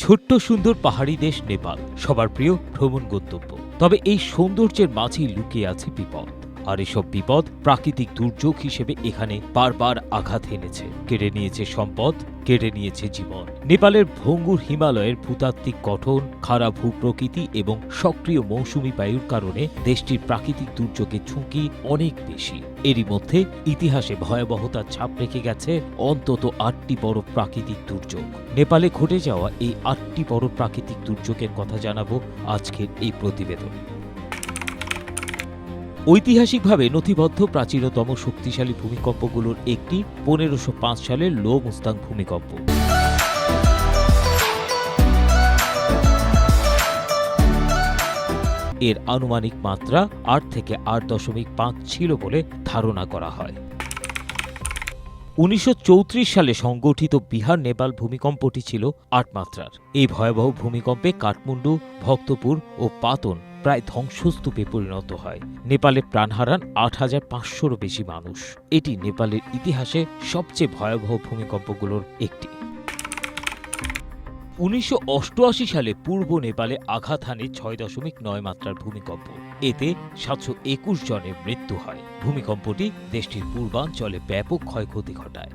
ছোট্ট সুন্দর পাহাড়ি দেশ নেপাল সবার প্রিয় ভ্রমণ গন্তব্য। তবে এই সৌন্দর্যের মাঝেই লুকিয়ে আছে বিপদ। আর এসব বিপদ প্রাকৃতিক দুর্যোগ হিসেবে এখানে বারবার আঘাত এনেছে, কেড়ে নিয়েছে সম্পদ, কেড়ে নিয়েছে জীবন। নেপালের ভঙ্গুর হিমালয়ের ভূতাত্ত্বিক গঠন, খারাপ ভূপ্রকৃতি এবং সক্রিয় মৌসুমী বায়ুর কারণে দেশটির প্রাকৃতিক দুর্যোগের ঝুঁকি অনেক বেশি। এরই মধ্যে ইতিহাসে ভয়াবহতার ছাপ রেখে গেছে অন্তত ৮টি বড় প্রাকৃতিক দুর্যোগ। নেপালে ঘটে যাওয়া এই ৮টি বড় প্রাকৃতিক দুর্যোগের কথা জানাবো আজকের এই প্রতিবেদনে। ঐতিহাসিকভাবে নথিবদ্ধ প্রাচীনতম শক্তিশালী ভূমিকম্পগুলোর একটি ১৫০৫ সালের লো মুস্তাং ভূমিকম্প। এর আনুমানিক মাত্রা ৮ থেকে ৮.৫ ছিল বলে ধারণা করা হয়। ১৯৩৪ সালে সংগঠিত বিহার নেপাল ভূমিকম্পটি ছিল ৮ মাত্রার। এই ভয়াবহ ভূমিকম্পে কাঠমান্ডু, ভক্তপুর ও পাতন প্রায় ধ্বংসস্তূপে পরিণত হয়। নেপালে প্রাণ হারান ৮৫০০রও বেশি মানুষ। এটি নেপালের ইতিহাসে সবচেয়ে ভয়াবহ ভূমিকম্পগুলোর একটি। ১৯৮৮ সালে পূর্ব নেপালে আঘাত হানে ৬.৯ মাত্রার ভূমিকম্প। এতে ৭২১ জনের মৃত্যু হয়। ভূমিকম্পটি দেশটির পূর্বাঞ্চলে ব্যাপক ক্ষয়ক্ষতি ঘটায়।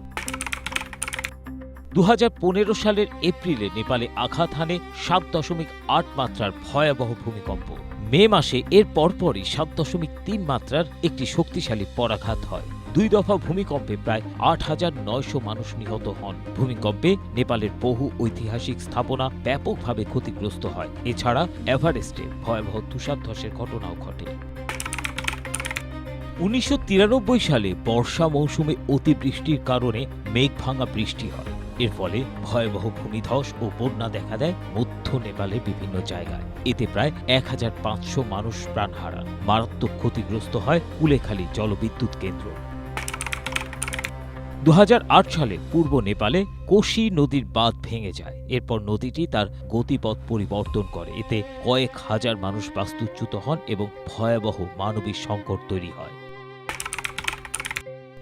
২০১৫ সালের এপ্রিলে নেপালে আঘাত হানে ৭.৮ মাত্রার ভয়াবহ ভূমিকম্প। মে মাসে এর পরপরই ৭.৩ মাত্রার একটি শক্তিশালী পরাঘাত হয়। ২ দফা ভূমিকম্পে প্রায় ৮৯০০ মানুষ নিহত হন। ভূমিকম্পে নেপালের বহু ঐতিহাসিক স্থাপনা ব্যাপকভাবে ক্ষতিগ্রস্ত হয়। এছাড়া এভারেস্টে ভয়াবহ তুষারধসের ঘটনাও ঘটে। ১৯৯৩ সালে বর্ষা মৌসুমে অতিবৃষ্টির কারণে মেঘভাঙা বৃষ্টি হয়। এর ফলে ভয়াবহ ভূমিধস ও বন্যা দেখা দেয় মধ্য নেপালের বিভিন্ন জায়গায়। এতে প্রায় ১৫০০ মানুষ প্রাণ হারান। মারাত্মক ক্ষতিগ্রস্ত হয় কুলেখালী জলবিদ্যুৎ কেন্দ্র। ২০০৮ সালে পূর্ব নেপালে কোশি নদীর বাঁধ ভেঙে যায়। এরপর নদীটি তার গতিপথ পরিবর্তন করে। এতে কয়েক হাজার মানুষ বাস্তুচ্যুত হন এবং ভয়াবহ মানবিক সংকট তৈরি হয়।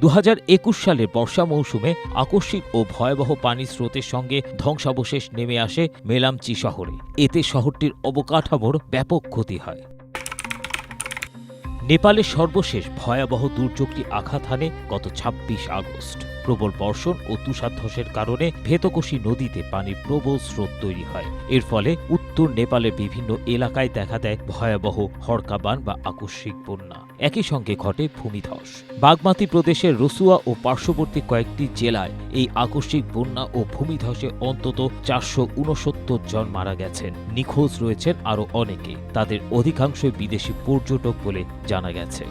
২০২১ সালের বর্ষা মৌসুমে আকস্মিক ও ভয়াবহ পানির স্রোতের সঙ্গে ধ্বংসাবশেষ নেমে আসে মেলামচি শহরে। এতে শহরটির অবকাঠামোর ব্যাপক ক্ষতি হয়। নেপালের সর্বশেষ ভয়াবহ দুর্যোগটি আঘাত হানে গত ২৬ আগস্ট। প্রবল বর্ষণ ও তুষারধসের কারণে ভেতকোশি নদীতে পানির প্রবল স্রোত তৈরি হয়। এর ফলে উত্তর নেপালের বিভিন্ন এলাকায় দেখা দেয় ভয়াবহ হড়কাবান বা আকস্মিক বন্যা। একই সঙ্গে ঘটে ভূমিধস। বাগমাতি প্রদেশের রসুয়া ও পার্শ্ববর্তী কয়েকটি জেলায় এই আকস্মিক বন্যা ও ভূমিধসে অন্তত ৪৬৯ জন মারা গেছেন। নিখোঁজ রয়েছেন আরও অনেকে। তাদের অধিকাংশই বিদেশি পর্যটক বলে জানা গেছে।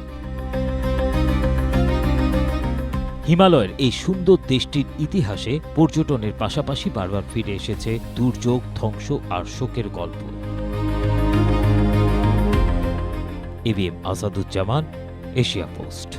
হিমালয়ের এই সুন্দর দেশটির ইতিহাসে পর্যটনের পাশাপাশি বারবার ফিরে এসেছে দুর্যোগ, ধ্বংস আর শোকের গল্প। ABM Asaduzzaman, Asia post.